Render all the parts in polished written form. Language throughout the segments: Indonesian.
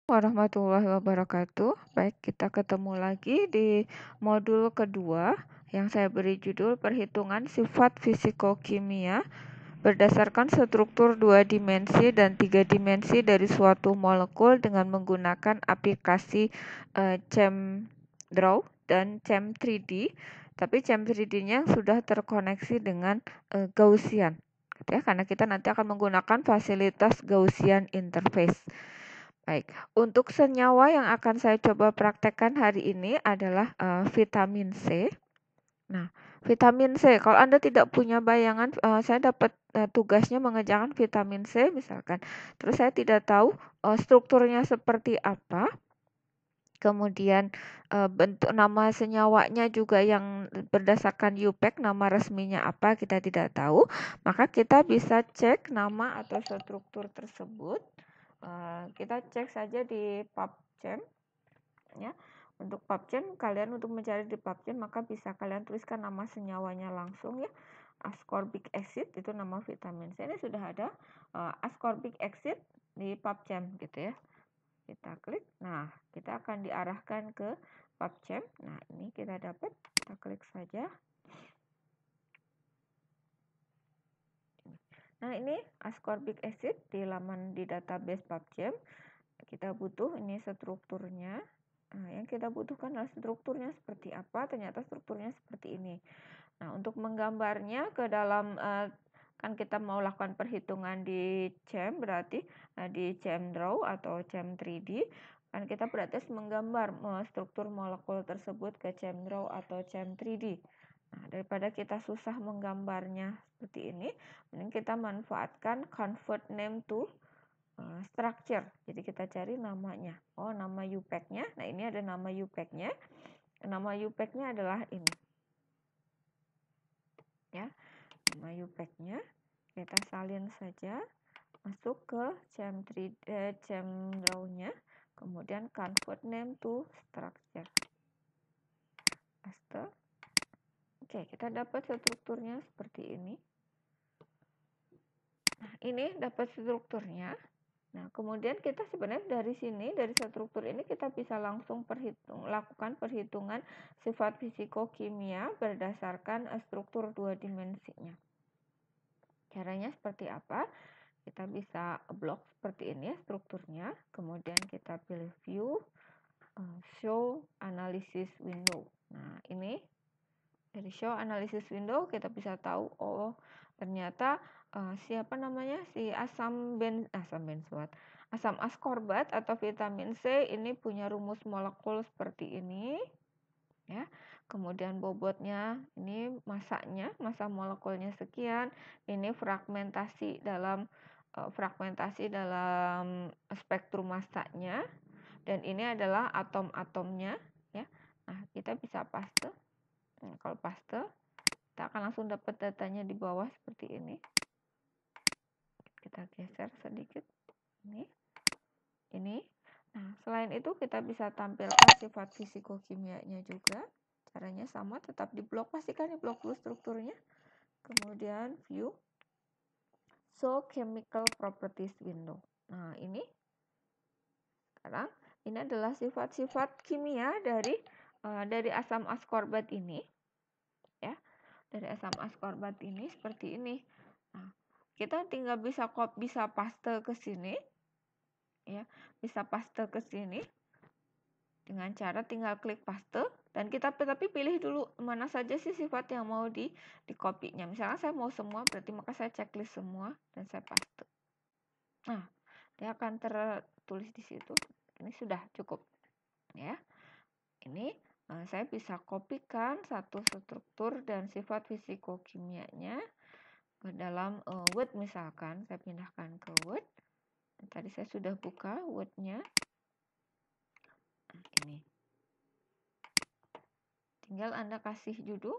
Warahmatullahi wabarakatuh. Baik, kita ketemu lagi di modul kedua yang saya beri judul Perhitungan Sifat Fisiko-Kimia berdasarkan struktur 2 dimensi dan 3 dimensi dari suatu molekul dengan menggunakan aplikasi ChemDraw dan Chem 3D. Tapi Chem 3D-nya sudah terkoneksi dengan Gaussian. Ya, karena kita nanti akan menggunakan fasilitas Gaussian interface. Baik, untuk senyawa yang akan saya coba praktekkan hari ini adalah vitamin C. Nah, vitamin C, kalau Anda tidak punya bayangan, saya dapat tugasnya mengerjakan vitamin C misalkan. Terus saya tidak tahu strukturnya seperti apa. Kemudian bentuk nama senyawanya juga yang berdasarkan UPAC, nama resminya apa kita tidak tahu. Maka kita bisa cek nama atau struktur tersebut. Kita cek saja di PubChem ya. Untuk PubChem, kalian untuk mencari di PubChem maka bisa kalian tuliskan nama senyawanya langsung ya. Ascorbic acid itu nama vitamin C. Ini sudah ada ascorbic acid di PubChem gitu ya. Kita klik. Nah, kita akan diarahkan ke PubChem. Nah, ini kita dapat. Kita klik saja. Nah, ini ascorbic acid di laman di database PubChem. Kita butuh ini strukturnya. Nah, yang kita butuhkan adalah strukturnya seperti apa. Ternyata strukturnya seperti ini. Nah, untuk menggambarnya ke dalam kan kita mau lakukan perhitungan di Chem, berarti di ChemDraw atau Chem 3D kan kita berarti menggambar struktur molekul tersebut ke ChemDraw atau Chem 3D. Nah, daripada kita susah menggambarnya seperti ini, mending kita manfaatkan convert name to structure. Jadi kita cari namanya. Oh, nama UPAC-nya. Nah, ini ada nama UPAC-nya. Nama UPAC-nya adalah ini. Ya. Nama UPAC-nya kita salin saja. Masuk ke ChemDraw-nya. Kemudian convert name to structure. Paste. Oke, kita dapat strukturnya seperti ini. Nah, ini dapat strukturnya. Nah, kemudian kita sebenarnya dari sini, dari struktur ini kita bisa langsung lakukan perhitungan sifat fisiko-kimia berdasarkan struktur 2 dimensinya. Caranya seperti apa? Kita bisa blok seperti ini ya strukturnya. Kemudian kita pilih view, show analysis window. Nah, ini dari show analysis window kita bisa tahu, oh ternyata siapa namanya si asam ascorbat atau vitamin C ini punya rumus molekul seperti ini ya. Kemudian bobotnya ini massa molekulnya sekian, ini fragmentasi dalam spektrum massanya, dan ini adalah atom-atomnya ya. Nah, kita bisa paste. Kalau paste, kita akan langsung dapat datanya di bawah seperti ini. Kita geser sedikit. Ini. Nah, selain itu kita bisa tampilkan sifat fisiko-kimianya juga. Caranya sama, tetap di blok, pastikan di blok dulu strukturnya. Kemudian view, show chemical properties window. Nah, ini sekarang ini adalah sifat-sifat kimia dari asam ascorbat ini. Ya, dari asam ascorbat ini seperti ini. Nah, kita tinggal bisa paste ke sini, ya, bisa paste ke sini dengan cara tinggal klik paste dan kita tetapi pilih dulu mana saja sih sifat yang mau di copy-nya. Misalnya saya mau semua, berarti maka saya checklist semua dan saya paste. Nah, dia akan tertulis di situ. Ini sudah cukup, ya. Ini saya bisa kopikan satu struktur dan sifat fisiko-kimianya ke dalam Word misalkan. Saya pindahkan ke Word. Tadi saya sudah buka Word-nya. Nah, ini. Tinggal Anda kasih judul.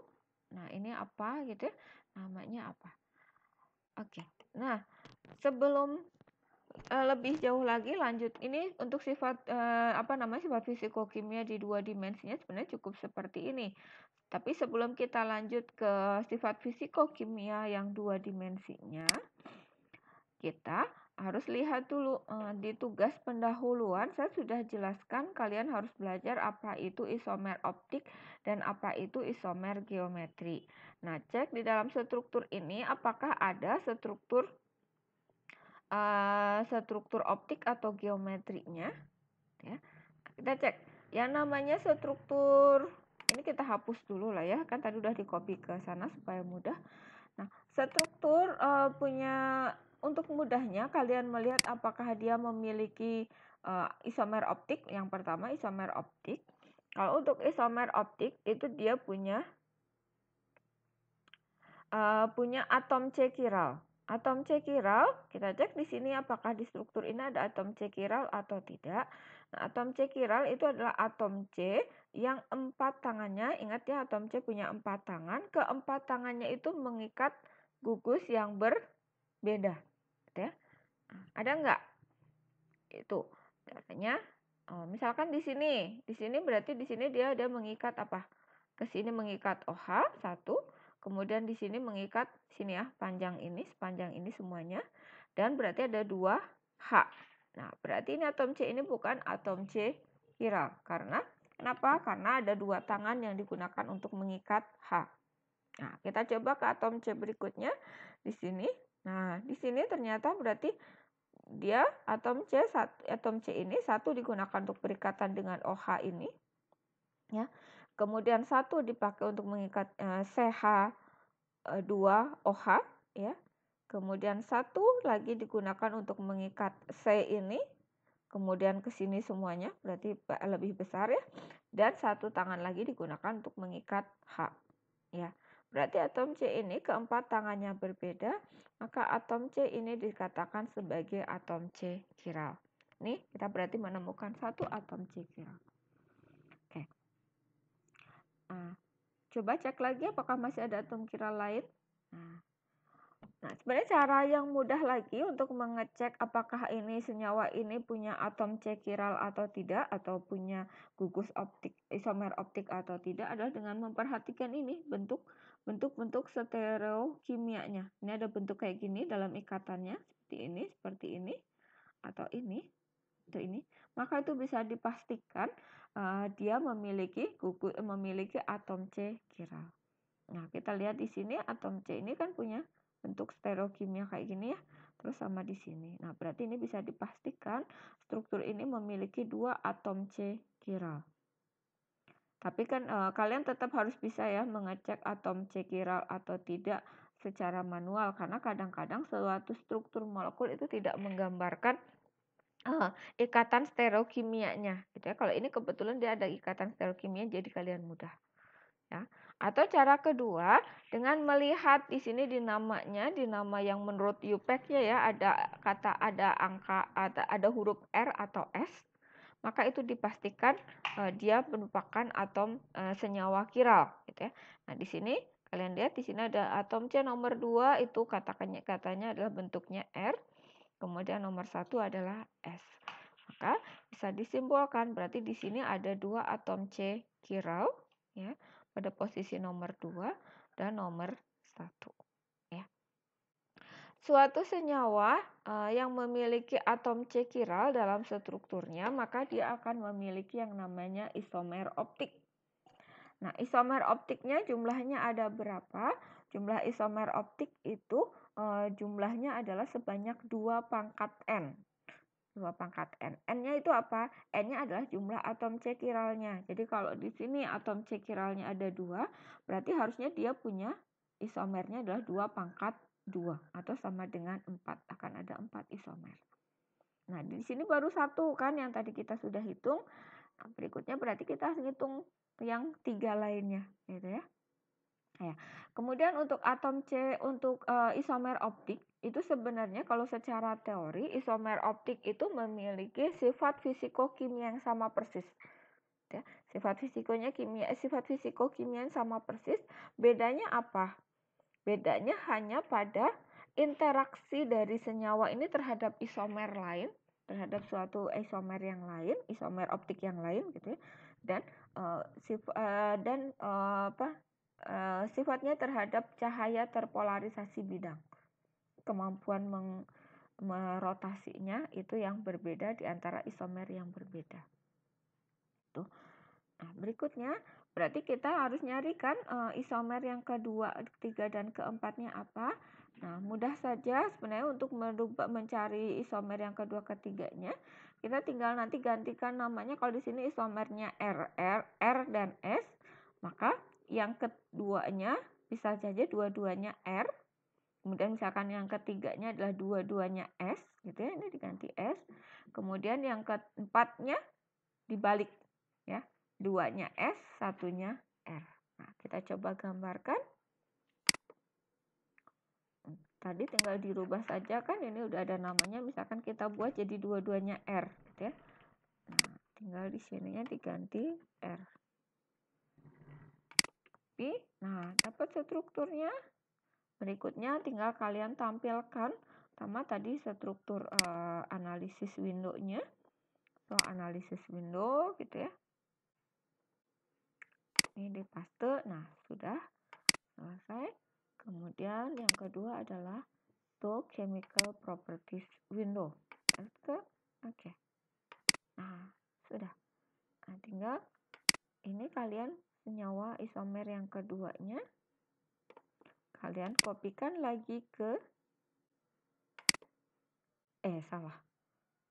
Nah, ini apa gitu ya. Namanya apa. Oke. Nah, sebelum lebih jauh lagi lanjut, ini untuk sifat sifat fisiko-kimia di 2 dimensinya sebenarnya cukup seperti ini. Tapi sebelum kita lanjut ke sifat fisiko-kimia yang 2 dimensinya, kita harus lihat dulu di tugas pendahuluan saya sudah jelaskan kalian harus belajar apa itu isomer optik dan apa itu isomer geometri. Nah, cek di dalam struktur ini apakah ada struktur optik atau geometrinya ya. Kita cek yang namanya struktur ini kita hapus dulu lah ya, kan tadi udah di copy ke sana supaya mudah. Nah, struktur punya untuk mudahnya kalian melihat apakah dia memiliki isomer optik. Yang pertama isomer optik. Kalau untuk isomer optik itu dia punya atom C chiral. Atom C chiral kita cek di sini apakah di struktur ini ada atom C chiral atau tidak. Nah, atom C chiral itu adalah atom C yang 4 tangannya. Ingat ya, atom C punya 4 tangan. Keempat tangannya itu mengikat gugus yang berbeda. Ya. Ada enggak? Itu. Caranya misalkan di sini berarti di sini dia ada mengikat apa? Ke sini mengikat OH 1, kemudian di sini mengikat sini ya, sepanjang ini semuanya. Dan berarti ada 2 H. Nah, berarti ini atom C ini bukan atom C chiral. Karena kenapa? Karena ada 2 tangan yang digunakan untuk mengikat H. Nah, kita coba ke atom C berikutnya di sini. Nah, di sini ternyata berarti dia atom C ini satu digunakan untuk berikatan dengan OH ini. Ya. Kemudian satu dipakai untuk mengikat CH2OH ya. Kemudian satu lagi digunakan untuk mengikat C ini. Kemudian ke sini semuanya berarti lebih besar ya. Dan satu tangan lagi digunakan untuk mengikat H. Ya. Berarti atom C ini keempat tangannya berbeda, maka atom C ini dikatakan sebagai atom C chiral. Nih, kita berarti menemukan satu atom C chiral. Oke. Coba cek lagi apakah masih ada atom chiral lain. Nah, sebenarnya cara yang mudah lagi untuk mengecek apakah ini senyawa ini punya atom C chiral atau tidak, atau punya gugus optik, isomer optik atau tidak adalah dengan memperhatikan ini bentuk stereokimianya. Ini ada bentuk kayak gini dalam ikatannya, seperti ini, atau ini, atau ini. Maka itu bisa dipastikan dia memiliki atom C chiral. Nah, kita lihat di sini atom C ini kan punya bentuk stereokimia kayak gini ya. Terus sama di sini. Nah, berarti ini bisa dipastikan struktur ini memiliki 2 atom C chiral. Tapi kan kalian tetap harus bisa ya mengecek atom C chiral atau tidak secara manual, karena kadang-kadang suatu struktur molekul itu tidak menggambarkan ikatan stereokimianya gitu ya. Kalau ini kebetulan dia ada ikatan stereokimia, jadi kalian mudah. Ya. Atau cara kedua dengan melihat di sini di namanya, di nama yang menurut UPEC-nya ya ada angka, ada huruf R atau S, maka itu dipastikan dia merupakan atom senyawa chiral gitu ya. Nah, di sini kalian lihat di sini ada atom C nomor 2 itu katanya adalah bentuknya R, kemudian nomor 1 adalah S. Maka bisa disimpulkan berarti di sini ada 2 atom C chiral ya, pada posisi nomor 2 dan nomor 1 ya. Suatu senyawa yang memiliki atom C chiral dalam strukturnya, maka dia akan memiliki yang namanya isomer optik. Nah, isomer optiknya jumlahnya ada berapa? Jumlah isomer optik itu jumlahnya adalah sebanyak 2 pangkat N. 2 pangkat N. N-nya itu apa? N-nya adalah jumlah atom C chiralnya. Jadi kalau di sini atom C chiralnya ada 2, berarti harusnya dia punya isomernya adalah 2 pangkat 2 atau sama dengan 4. Akan ada 4 isomer. Nah, di sini baru 1 kan yang tadi kita sudah hitung. Nah, berikutnya berarti kita harus hitung yang 3 lainnya, gitu ya. Ya. Kemudian untuk atom C untuk isomer optik itu sebenarnya kalau secara teori isomer optik itu memiliki sifat fisikokimia yang sama persis. Ya, sifat fisikokimia yang sama persis. Bedanya apa? Bedanya hanya pada interaksi dari senyawa ini terhadap isomer lain, terhadap suatu isomer yang lain, isomer optik yang lain gitu ya. Dan sifatnya terhadap cahaya terpolarisasi bidang. Kemampuan rotasinya itu yang berbeda di antara isomer yang berbeda. Tuh. Nah, berikutnya berarti kita harus nyarikan isomer yang kedua, ketiga, dan keempatnya apa. Nah, mudah saja sebenarnya untuk mencari isomer yang kedua, ketiganya. Kita tinggal nanti gantikan namanya. Kalau di sini isomernya R dan S, maka yang keduanya bisa saja dua-duanya R. Kemudian misalkan yang ketiganya adalah dua-duanya S, gitu ya, ini diganti S. Kemudian yang keempatnya dibalik, ya, duanya S, satunya R. Nah, kita coba gambarkan. Tadi tinggal dirubah saja kan, ini udah ada namanya, misalkan kita buat jadi dua-duanya R, gitu ya. Nah, tinggal di sininya diganti R. Nah, dapat strukturnya. Berikutnya tinggal kalian tampilkan pertama tadi struktur analisis window-nya. So, analisis window gitu ya. Ini dipaste. Nah, sudah selesai. Kemudian yang kedua adalah show chemical properties window. Oke. Nah, sudah. Nah, tinggal ini kalian senyawa isomer yang keduanya kalian kopikan lagi ke salah.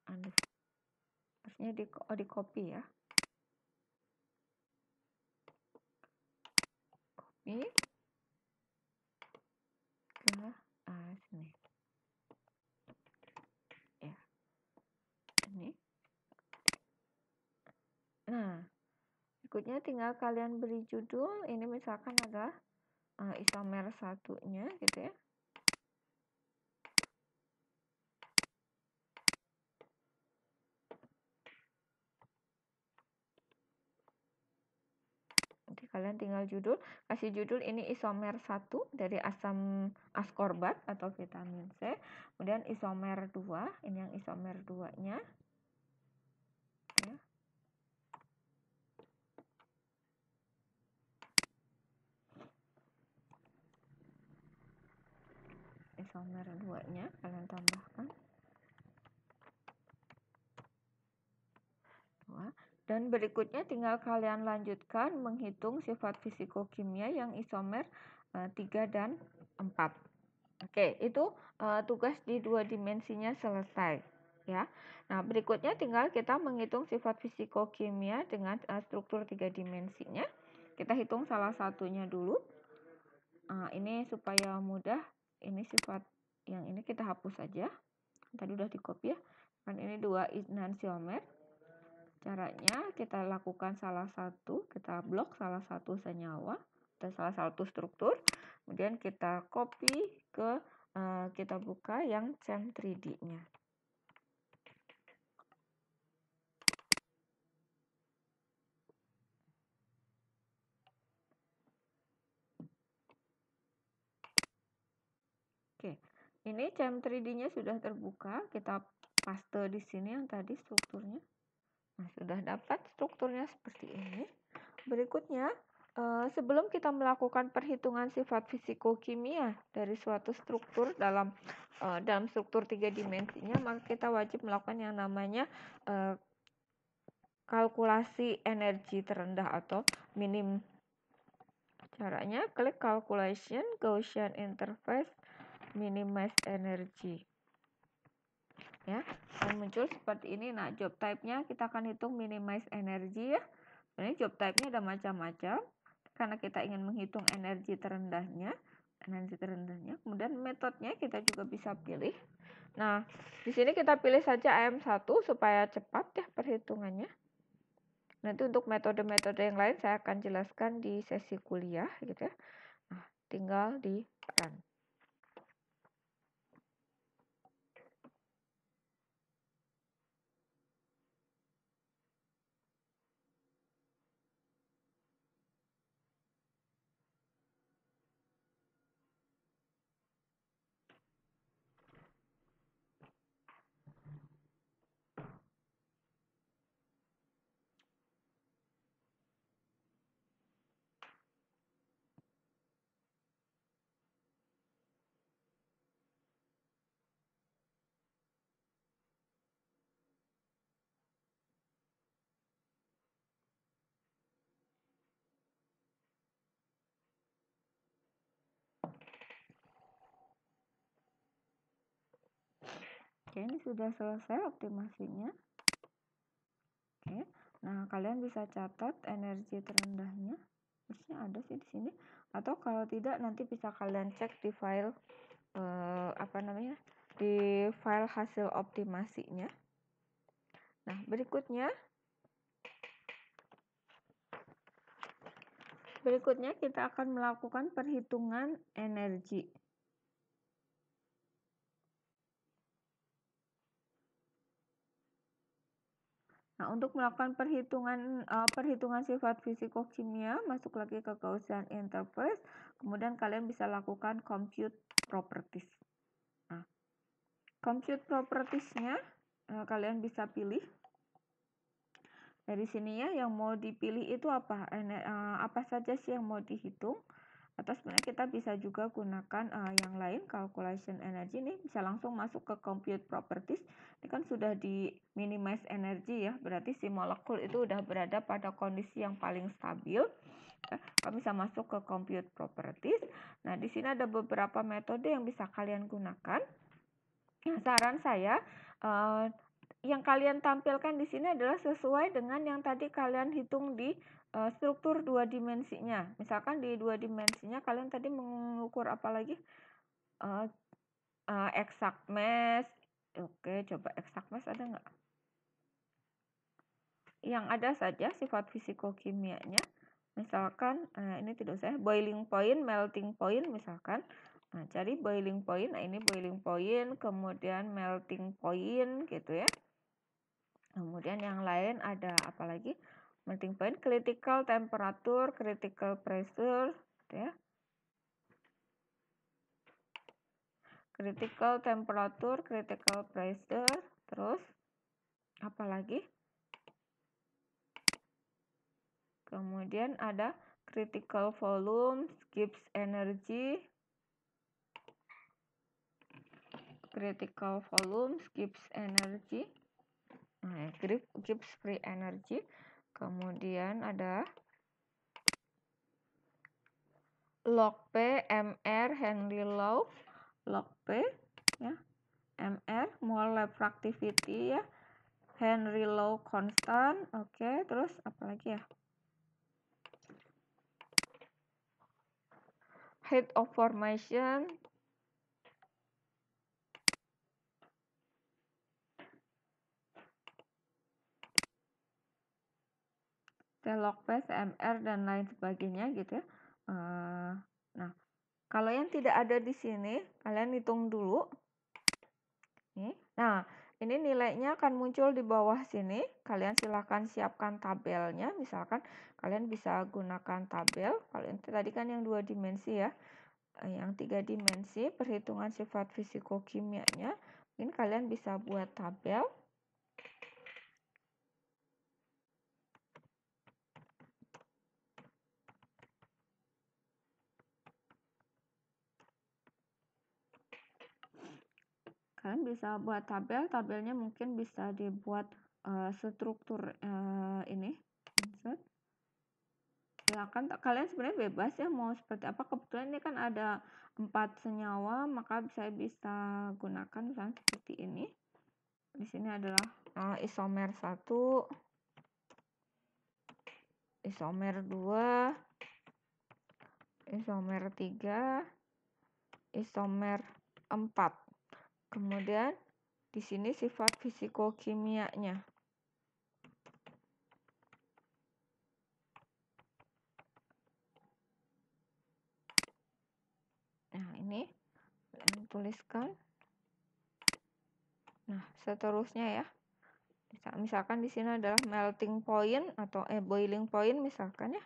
Harusnya di copy ya. Copy ke sini. Ya. Ini. Nah, berikutnya tinggal kalian beri judul. Ini misalkan adalah isomer satunya gitu ya. Nanti kalian tinggal kasih judul ini isomer 1 dari asam askorbat atau vitamin C. Kemudian isomer 2, ini yang isomer 2-nya. Ya. Isomer 2-nya kalian tambahkan. Dan berikutnya tinggal kalian lanjutkan menghitung sifat fisikokimia yang isomer 3 dan 4. Oke, itu tugas di 2 dimensinya selesai. Ya. Nah, berikutnya tinggal kita menghitung sifat fisikokimia dengan struktur 3 dimensinya. Kita hitung salah satunya dulu. Ini supaya mudah, ini sifat yang ini kita hapus saja. Tadi udah di-copy ya. Kan ini 2 enantiomer. Caranya kita lakukan kita blok salah satu senyawa atau salah satu struktur, kemudian kita copy ke kita buka yang CHEM3D-nya. Oke, ini CHEM3D-nya sudah terbuka, kita paste di sini yang tadi strukturnya. Nah, sudah dapat strukturnya seperti ini. Berikutnya, sebelum kita melakukan perhitungan sifat fisikokimia dari suatu struktur dalam struktur 3 dimensinya, maka kita wajib melakukan yang namanya kalkulasi energi terendah atau minim. Caranya klik calculation, Gaussian interface, minimize energy. Ya, dan muncul seperti ini. Nah, job type-nya kita akan hitung minimize energy ya. Ini job type-nya ada macam-macam. Karena kita ingin menghitung energi terendahnya. Kemudian metodenya kita juga bisa pilih. Nah, di sini kita pilih saja AM1 supaya cepat ya perhitungannya. Nanti untuk metode-metode yang lain saya akan jelaskan di sesi kuliah gitu ya. Nah, tinggal di run. Oke, ini sudah selesai optimasinya. Oke, nah kalian bisa catat energi terendahnya. Harusnya ada sih di sini. Atau kalau tidak nanti bisa kalian cek di file di file hasil optimasinya. Nah, berikutnya kita akan melakukan perhitungan energi. Nah, untuk melakukan perhitungan sifat fisikokimia, masuk lagi ke Gaussian interface, kemudian kalian bisa lakukan compute properties. Nah, compute properties-nya kalian bisa pilih. Dari sini ya, yang mau dipilih itu apa saja sih yang mau dihitung. Atau sebenarnya kita bisa juga gunakan yang lain, calculation energy. Ini bisa langsung masuk ke compute properties. Ini kan sudah di minimize energy ya, berarti si molekul itu udah berada pada kondisi yang paling stabil. Kami bisa masuk ke compute properties. Nah, di sini ada beberapa metode yang bisa kalian gunakan. Nah, saran saya yang kalian tampilkan di sini adalah sesuai dengan yang tadi kalian hitung di struktur 2 dimensinya. Misalkan di 2 dimensinya kalian tadi mengukur apa lagi? Exact mass. Oke, coba exact mass ada nggak? Yang ada saja sifat fisikokimianya. Misalkan ini tidak usah boiling point, melting point misalkan. Nah, cari boiling point. Nah, ini boiling point, kemudian melting point gitu ya. Kemudian yang lain ada apa lagi? Melting point, critical temperature, critical pressure, gitu ya. Critical temperature, critical pressure, terus apa lagi? Kemudian ada critical volume, Gibbs energy, critical volume, Gibbs energy, Gibbs free energy. Kemudian ada log P, MR, Henry law, log P ya, MR mole refractivity ya, Henry law constant. Oke, terus apa lagi ya? Heat of formation, log P, MR dan lain sebagainya gitu ya. Nah, kalau yang tidak ada di sini, kalian hitung dulu. Nah, ini nilainya akan muncul di bawah sini. Kalian silahkan siapkan tabelnya. Misalkan kalian bisa gunakan tabel. Kalau tadi kan yang 2 dimensi ya. Yang 3 dimensi, perhitungan sifat fisikokimianya. Mungkin kalian bisa buat tabel. Kalian bisa buat tabel. Tabelnya mungkin bisa dibuat struktur ini. Insert. Silakan, kalian sebenarnya bebas ya mau seperti apa. Kebetulan ini kan ada 4 senyawa, maka saya bisa gunakan misalnya seperti ini. Di sini adalah isomer 1, isomer 2, isomer 3, isomer 4. Kemudian di sini sifat fisikokimianya. Nah, ini kalian tuliskan. Nah, seterusnya ya. Misalkan di sini adalah melting point atau boiling point misalkan ya.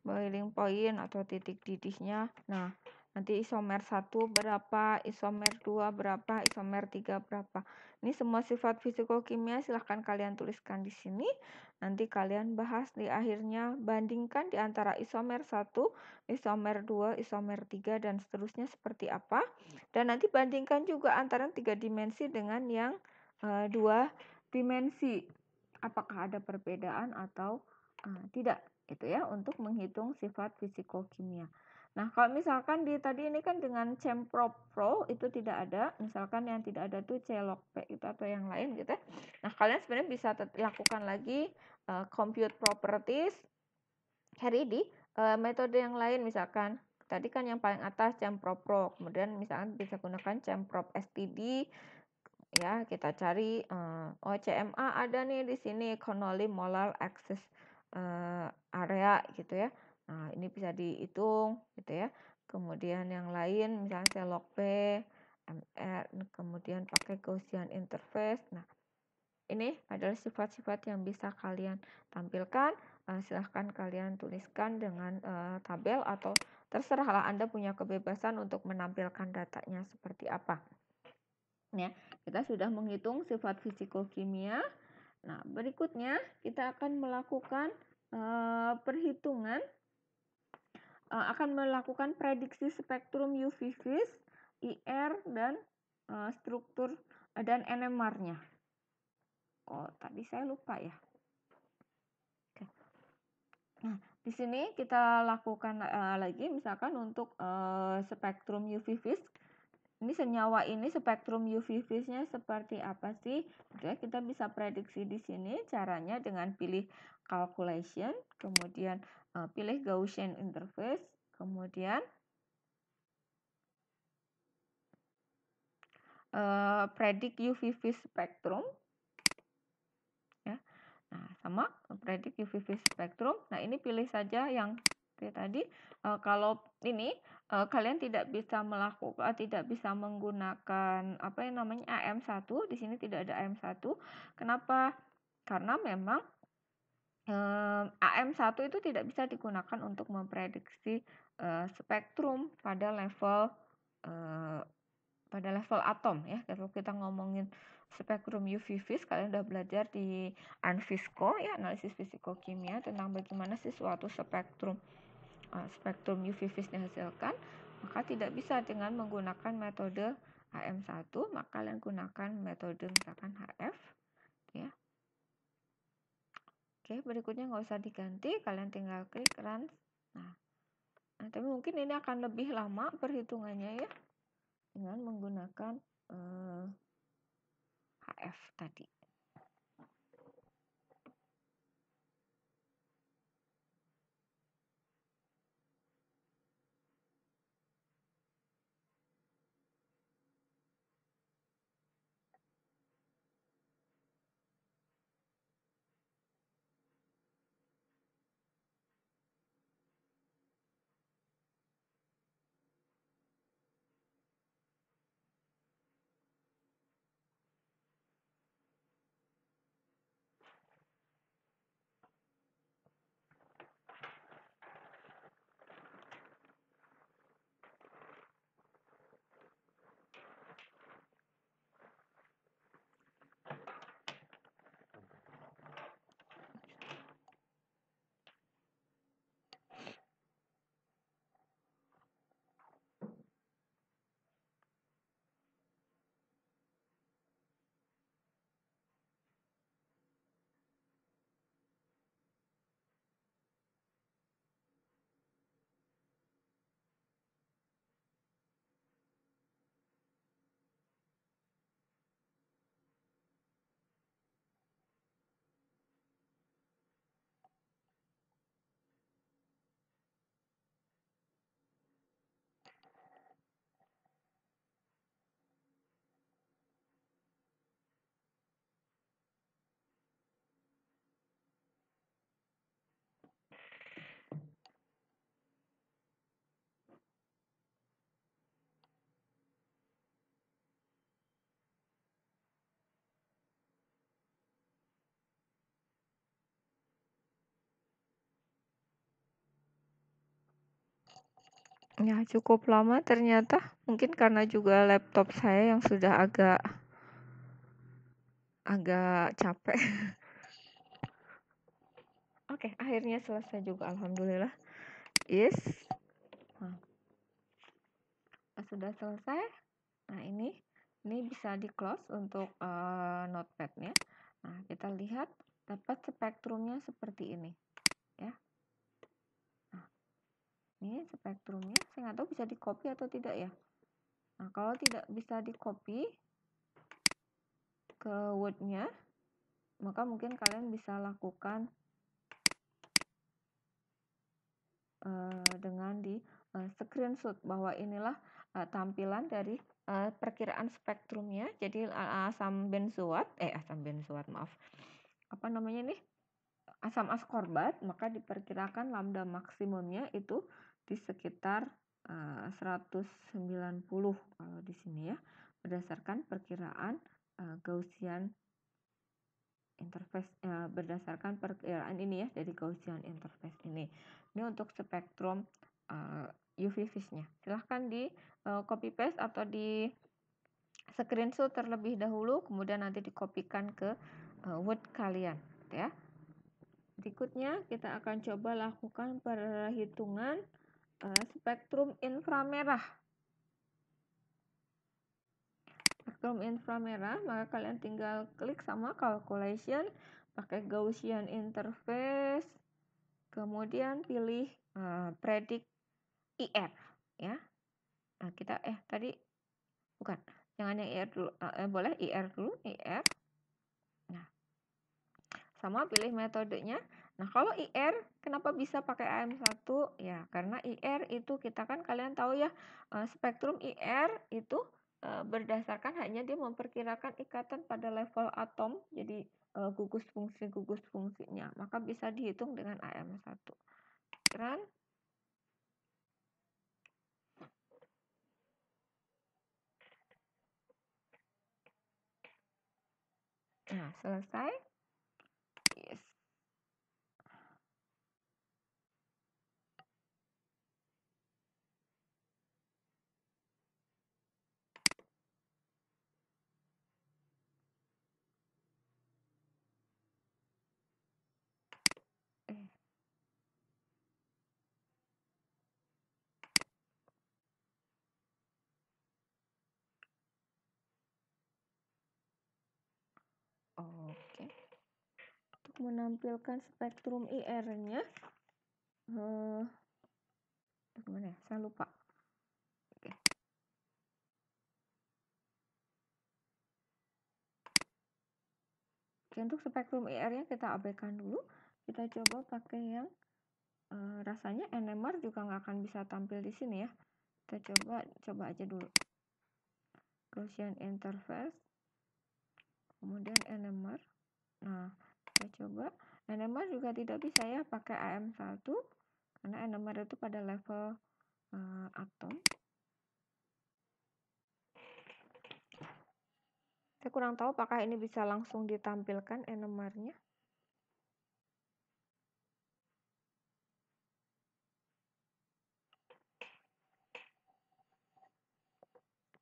Boiling point atau titik didihnya. Nah, nanti isomer 1 berapa, isomer 2 berapa, isomer 3 berapa. Ini semua sifat fisikokimia silahkan kalian tuliskan di sini. Nanti kalian bahas di akhirnya, bandingkan di antara isomer 1, isomer 2, isomer 3 dan seterusnya seperti apa. Dan nanti bandingkan juga antara 3 dimensi dengan yang 2 dimensi. Apakah ada perbedaan atau tidak. Itu ya untuk menghitung sifat fisikokimia. Nah, kalau misalkan di tadi ini kan dengan Cemprop Pro itu tidak ada, misalkan yang tidak ada tuh Celokpe itu atau yang lain gitu. Nah, kalian sebenarnya bisa lakukan lagi compute properties, cari di metode yang lain, misalkan tadi kan yang paling atas Cemprop Pro, kemudian misalkan bisa gunakan Cemprop STD, ya kita cari CMA ada nih di sini, Connolly Molar Access Area gitu ya. Nah, ini bisa dihitung gitu ya. Kemudian yang lain misalnya Celokp, MR, kemudian pakai Gaussian interface. Nah, ini adalah sifat-sifat yang bisa kalian tampilkan. Silahkan kalian tuliskan dengan tabel atau terserahlah Anda punya kebebasan untuk menampilkan datanya seperti apa. Ya, kita sudah menghitung sifat fisikokimia. Nah, berikutnya kita akan melakukan perhitungan, akan melakukan prediksi spektrum UV vis, IR, dan struktur dan NMR-nya. Oh, tadi saya lupa ya. Oke. Nah, di sini kita lakukan lagi misalkan untuk spektrum UV vis. Ini senyawa ini spektrum UV vis-nya seperti apa sih? Oke, kita bisa prediksi di sini caranya dengan pilih calculation, kemudian pilih Gaussian interface, kemudian predict UV vis spektrum, ya. Nah, sama predict UV vis spektrum. Nah, ini pilih saja yang tadi. Kalau ini kalian tidak bisa melakukan, tidak bisa menggunakan apa yang namanya AM1. Di sini tidak ada AM1. Kenapa? Karena memang AM1 itu tidak bisa digunakan untuk memprediksi spektrum pada level atom ya. Kalau kita ngomongin spektrum UV vis, kalian udah belajar di ANFISCO ya, analisis fisikokimia, tentang bagaimana sih suatu spektrum UV vis dihasilkan. Maka tidak bisa dengan menggunakan metode AM1, maka kalian gunakan metode misalkan HF ya. Oke, berikutnya nggak usah diganti, kalian tinggal klik run. Nah, tapi mungkin ini akan lebih lama perhitungannya ya, dengan menggunakan HF tadi. Ya, cukup lama ternyata. Mungkin karena juga laptop saya yang sudah agak capek. Oke, akhirnya selesai juga, alhamdulillah. Yes. Nah, sudah selesai. Nah, ini bisa di close untuk notepad-nya. Nah, kita lihat dapat spektrumnya seperti ini, ya. Nah, Ini spektrumnya, saya nggak tahu bisa di copy atau tidak ya. Nah, kalau tidak bisa di copy ke Word-nya, maka mungkin kalian bisa lakukan dengan di screenshot bahwa inilah tampilan dari perkiraan spektrumnya. Jadi asam benzoat, maaf. Apa namanya nih? Asam askorbat, maka diperkirakan lambda maksimumnya itu di sekitar 190 kalau di sini ya, berdasarkan perkiraan Gaussian interface, berdasarkan perkiraan ini ya dari Gaussian interface ini. Ini untuk spektrum UV vis-nya. Silahkan di copy paste atau di screenshot terlebih dahulu, kemudian nanti dikopikan ke Word kalian, ya. Berikutnya kita akan coba lakukan perhitungan spektrum inframerah. Spektrum inframerah, maka kalian tinggal klik sama calculation, pakai Gaussian interface, kemudian pilih predict IR, ya. Nah, kita tadi bukan, jangan yang IR dulu, boleh IR dulu, IR. Nah, sama pilih metodenya. Nah, kalau IR kenapa bisa pakai AM1? Ya, karena IR itu kita kan kalian tahu ya, spektrum IR itu berdasarkan hanya dia memperkirakan ikatan pada level atom, jadi gugus fungsinya, maka bisa dihitung dengan AM1. Keren? Nah, selesai. Yes. Oke. Untuk menampilkan spektrum IR-nya, gimana ya? Saya lupa. Oke. Oke, untuk spektrum IR-nya kita abaikan dulu. Kita coba pakai yang rasanya NMR juga nggak akan bisa tampil di sini ya. Kita coba aja dulu. Gaussian interface, kemudian NMR. Nah, kita coba. NMR juga tidak bisa ya pakai AM1 karena NMR itu pada level atom. Saya kurang tahu apakah ini bisa langsung ditampilkan NMR-nya.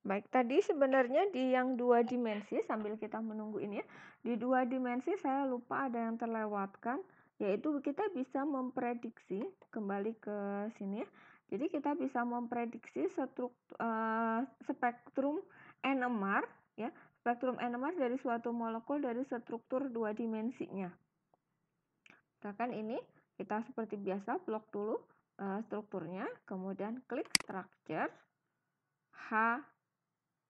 Baik, tadi sebenarnya di yang 2 dimensi, sambil kita menunggu ini ya, di 2 dimensi saya lupa ada yang terlewatkan, yaitu kita bisa memprediksi, kembali ke sini ya, jadi kita bisa memprediksi spektrum NMR, ya, spektrum NMR dari suatu molekul dari struktur 2 dimensinya. Misalkan ini, kita seperti biasa blok dulu strukturnya, kemudian klik structure, H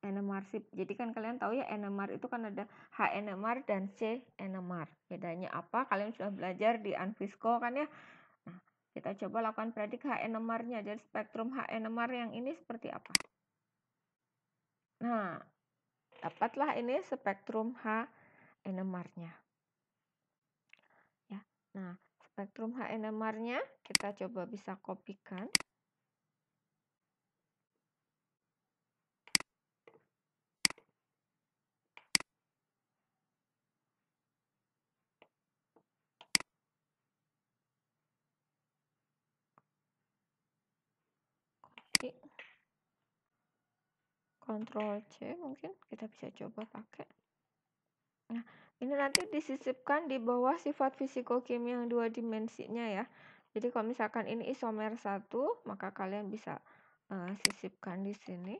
NMR sip. Jadi kan kalian tahu ya NMR itu kan ada H NMR dan C NMR. Bedanya apa? Kalian sudah belajar di Anvisco kan ya. Nah, kita coba lakukan predik H NMR-nya. Jadi spektrum H NMR yang ini seperti apa? Nah, dapatlah ini spektrum H NMR-nya. Ya. Nah, spektrum H NMR-nya kita coba bisa kopikan. Ctrl C mungkin kita bisa coba pakai. Nah, ini nanti disisipkan di bawah sifat fisikokimia yang 2 dimensinya ya. Jadi kalau misalkan ini isomer 1, maka kalian bisa sisipkan di sini.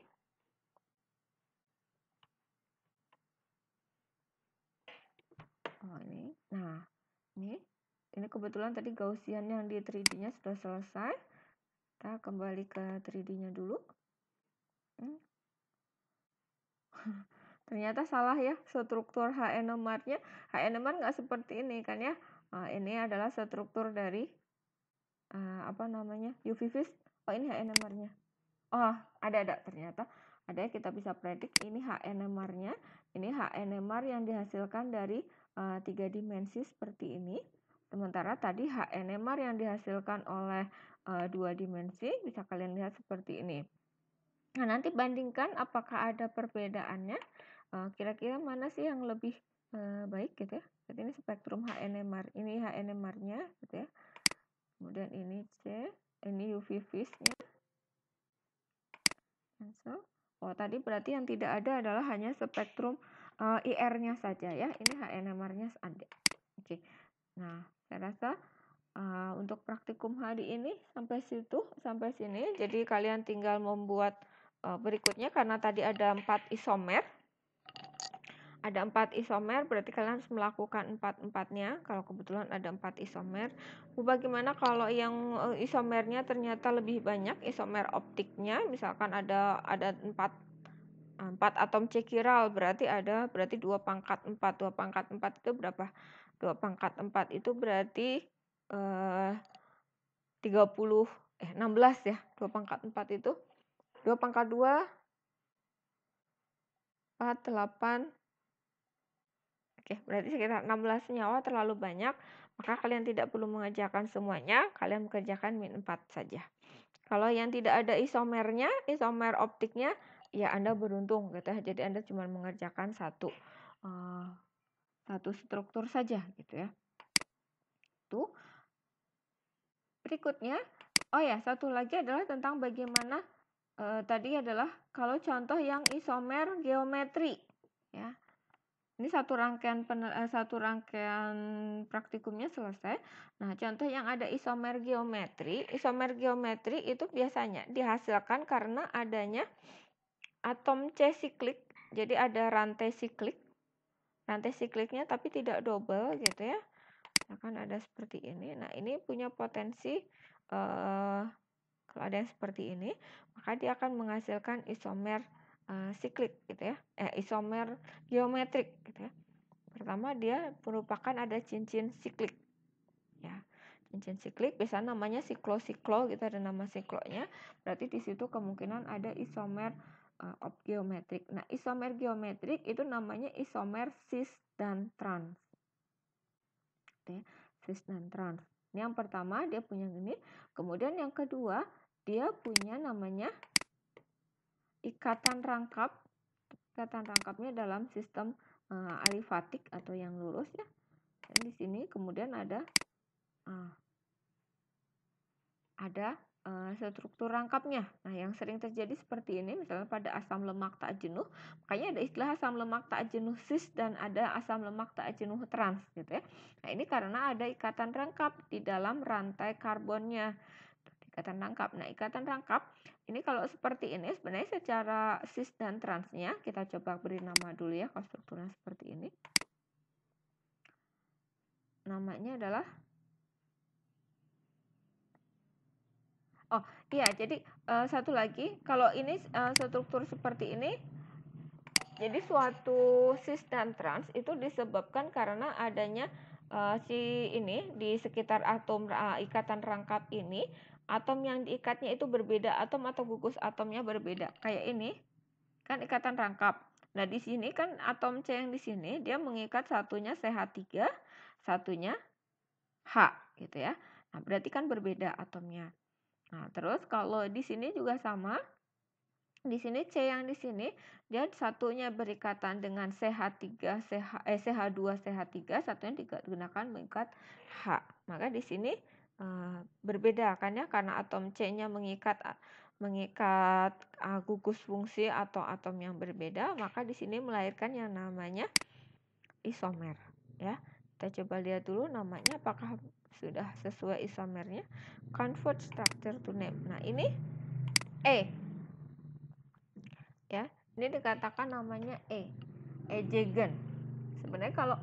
Oh, ini. Nah, ini kebetulan tadi Gaussian yang di 3D-nya sudah selesai. Kita Kita kembali ke 3D-nya dulu. Ternyata salah ya, struktur HNMR-nya. HNMR nggak seperti ini kan ya. Ini adalah struktur dari UV vis. Oh, ini HNMR-nya. Oh, ada ternyata. Ada, kita bisa predik ini HNMR-nya. Ini HNMR yang dihasilkan dari 3 dimensi seperti ini. Sementara tadi HNMR yang dihasilkan oleh 2 dimensi, bisa kalian lihat seperti ini. Nah, nanti bandingkan apakah ada perbedaannya. Kira-kira mana sih yang lebih baik gitu ya. Jadi ini spektrum HNMR, ini HNMR-nya gitu ya. Kemudian ini C, ini UV vis-nya. Oh, tadi berarti yang tidak ada adalah hanya spektrum IR-nya saja ya. Ini HNMR-nya ada. Oke. Nah, saya rasa untuk praktikum hari ini sampai sini. Jadi kalian tinggal membuat berikutnya karena tadi ada 4 isomer. Ada 4 isomer, berarti kalian harus melakukan 4-4-nya kalau kebetulan ada 4 isomer. Bagaimana kalau yang isomernya ternyata lebih banyak, isomer optiknya, misalkan ada 4 atom C chiral, berarti 2 pangkat 4. 2 pangkat 4 itu berapa? 2 pangkat 4 itu berarti 16 ya. 2 pangkat 4 itu 2 pangkat 2 4, 8. Oke, berarti sekitar 16 senyawa terlalu banyak, maka kalian tidak perlu mengerjakan semuanya, kalian mengerjakan min 4 saja. Kalau yang tidak ada isomernya, isomer optiknya, ya Anda beruntung gitu ya. Jadi Anda cuma mengerjakan satu struktur saja gitu ya. Tuh. Berikutnya, satu lagi adalah tentang bagaimana tadi adalah kalau contoh yang isomer geometri ya. Ini satu rangkaian praktikumnya selesai. Nah, contoh yang ada isomer geometri itu biasanya dihasilkan karena adanya atom C siklik. Jadi ada rantai siklik. Rantai sikliknya tapi tidak double gitu ya. Akan ada seperti ini. Nah, ini punya potensi kalau ada yang seperti ini, maka dia akan menghasilkan isomer siklik gitu ya. Isomer geometrik gitu ya. Pertama dia merupakan ada cincin siklik. Ya. Cincin siklik biasanya namanya siklo-siklo gitu, ada nama siklonya. Berarti di situ kemungkinan ada isomer geometrik. Nah, isomer geometrik itu namanya isomer cis dan trans. Oke, cis dan trans. Ini yang pertama dia punya ini. Kemudian yang kedua dia punya namanya ikatan rangkap. Ikatan rangkapnya dalam sistem alifatik atau yang lurus ya. Dan di sini kemudian ada struktur rangkapnya. Nah, yang sering terjadi seperti ini misalnya pada asam lemak tak jenuh, makanya ada istilah asam lemak tak jenuh cis dan ada asam lemak tak jenuh trans gitu ya. Nah, ini karena ada ikatan rangkap di dalam rantai karbonnya. Ikatan rangkap. Nah, ikatan rangkap ini kalau seperti ini sebenarnya secara cis dan transnya kita coba beri nama dulu ya kalau strukturnya seperti ini. Namanya adalah jadi satu lagi, kalau ini struktur seperti ini, jadi suatu cis dan trans itu disebabkan karena adanya di sekitar atom ikatan rangkap ini, atom yang diikatnya itu berbeda, atom atau gugus atomnya berbeda. Kayak ini, kan ikatan rangkap. Nah, di sini kan atom C yang di sini dia mengikat satunya CH3, satunya H gitu ya. Nah, berarti kan berbeda atomnya. Nah, terus kalau di sini juga sama. Di sini C yang di sini dia satunya berikatan dengan CH2 CH3, satunya digunakan mengikat H. Maka di sini berbeda kan ya, karena atom C-nya mengikat gugus fungsi atau atom yang berbeda, maka di sini melahirkan yang namanya isomer ya. Kita coba lihat dulu namanya apakah sudah sesuai isomernya. Convert structure to name. Nah, ini E. Ya, ini dikatakan namanya Ejegen. Sebenarnya kalau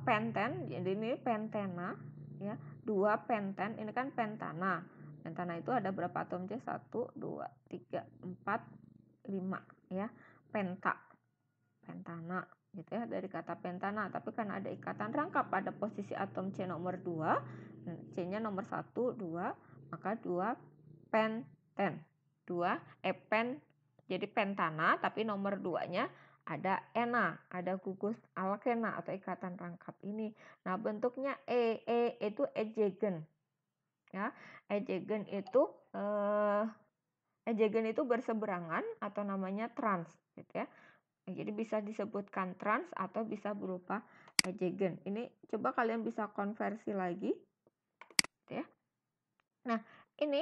penten, jadi ini pentena ya, 2 penten, ini kan pentana. Pentana itu ada berapa atomnya? 1, 2, 3, 4, 5 ya. Pentana gitu ya, dari kata pentana. Tapi kan ada ikatan rangkap pada posisi atom C nomor 2, C-nya nomor 1, 2, maka 2 penten. Jadi pentana, tapi nomor 2-nya ada ena, ada gugus alkena atau ikatan rangkap ini. Nah, bentuknya E itu ejegen. Ya, ejegen itu berseberangan atau namanya trans gitu ya. Jadi bisa disebutkan trans atau bisa berupa ejegen. Ini coba kalian bisa konversi lagi gitu ya. Nah, ini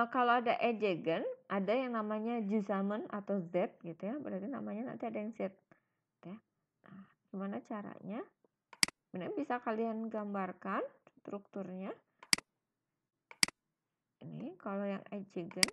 kalau ada ejegen, ada yang namanya Zusammen atau Z gitu ya. Berarti namanya nanti ada yang Z gitu ya. Nah, gimana caranya? Kemudian bisa kalian gambarkan strukturnya. Ini kalau yang ejegen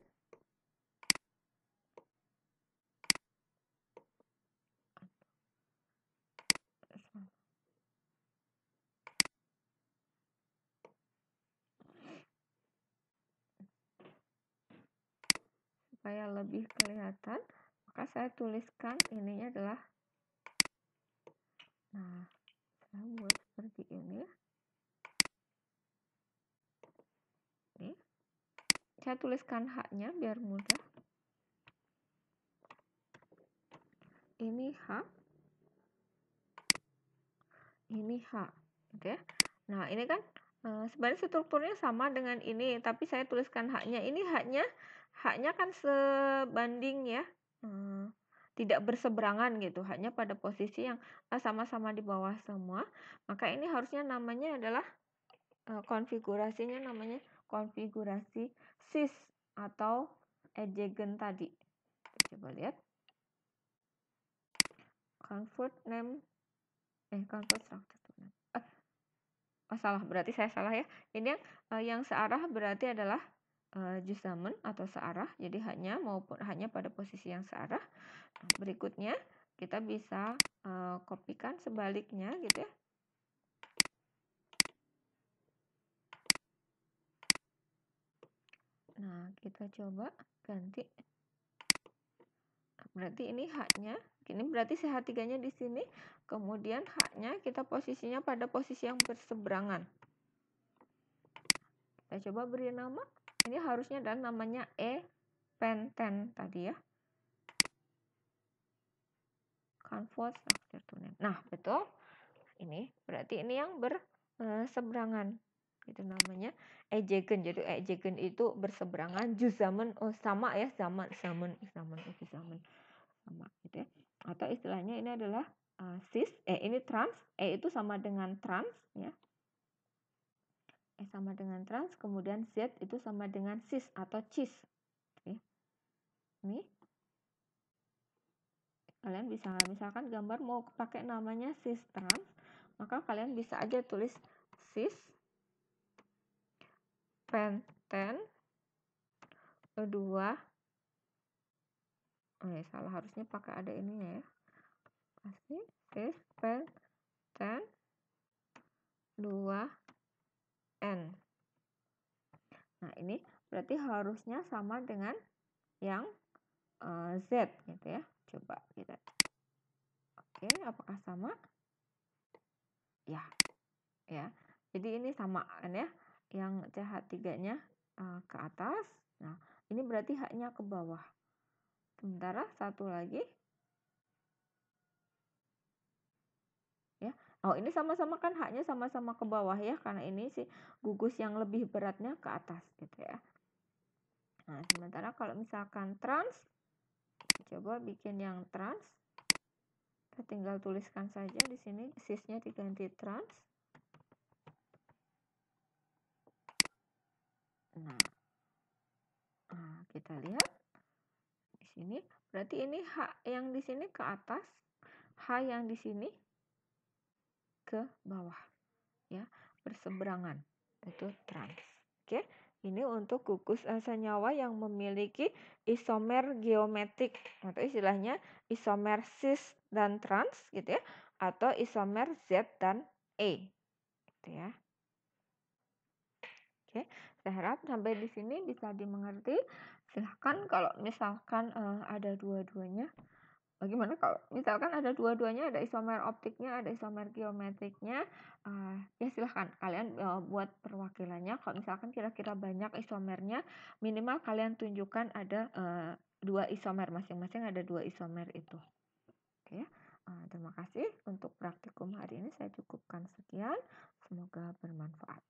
supaya lebih kelihatan, maka saya tuliskan ininya adalah, nah, saya buat seperti ini. Ini saya tuliskan H-nya biar mudah. Ini H, ini H, gitu ya. Nah, ini kan sebenarnya strukturnya sama dengan ini, tapi saya tuliskan H-nya. Ini H-nya kan sebanding ya, tidak berseberangan gitu, hanya pada posisi yang sama-sama di bawah semua. Maka ini harusnya namanya adalah konfigurasinya namanya konfigurasi cis atau ejegen tadi. Coba lihat. Convert structure to name. Salah, berarti saya salah ya. Ini yang searah berarti adalah Zusammen atau searah. Jadi hanya pada posisi yang searah. Nah, berikutnya kita bisa kopikan sebaliknya gitu ya. Nah, kita coba ganti. Berarti ini H-nya. Ini berarti CH3-nya di sini. Kemudian H-nya kita posisinya pada posisi yang berseberangan. Kita coba beri nama. Ini harusnya dan namanya E-penten tadi ya. Convert structure to name. Nah, betul. Ini berarti ini yang berseberangan. Itu namanya ejegen. Jadi ejegen itu berseberangan. Zusammen sama ya, sama sama gitu ya. Atau istilahnya ini adalah cis, ini trans, itu sama dengan trans ya. Sama dengan trans, kemudian Z itu sama dengan cis atau cis. Oke. Ini kalian bisa, misalkan gambar mau pakai namanya cis trans, maka kalian bisa aja tulis cis penten 2. Salah, harusnya pakai ada ininya ya. Kasih cis penten 2N. Nah, ini berarti harusnya sama dengan yang Z gitu ya. Coba kita. Oke, apakah sama? Ya. Ya. Jadi ini sama kan ya. Yang CH3-nya ke atas. Nah, ini berarti H-nya ke bawah. Sementara satu lagi. Ya. Oh, ini sama-sama kan H-nya sama-sama ke bawah ya, karena ini sih gugus yang lebih beratnya ke atas gitu ya. Nah, sementara kalau misalkan trans, coba bikin yang trans. Kita tinggal tuliskan saja di sini, cis-nya diganti trans. Nah, kita lihat di sini, berarti ini H yang di sini ke atas, H yang di sini ke bawah, ya, berseberangan, itu trans. Oke. Ini untuk gugus senyawa yang memiliki isomer geometrik, atau istilahnya isomer cis dan trans gitu ya, atau isomer Z dan E gitu ya. Oke. Saya harap sampai di sini bisa dimengerti. Silahkan kalau misalkan ada dua-duanya. Bagaimana kalau misalkan ada dua-duanya, ada isomer optiknya, ada isomer geometriknya, ya silahkan kalian buat perwakilannya. Kalau misalkan kira-kira banyak isomernya, minimal kalian tunjukkan ada 2 isomer, masing-masing ada 2 isomer itu. Oke, terima kasih untuk praktikum hari ini saya cukupkan sekian. Semoga bermanfaat.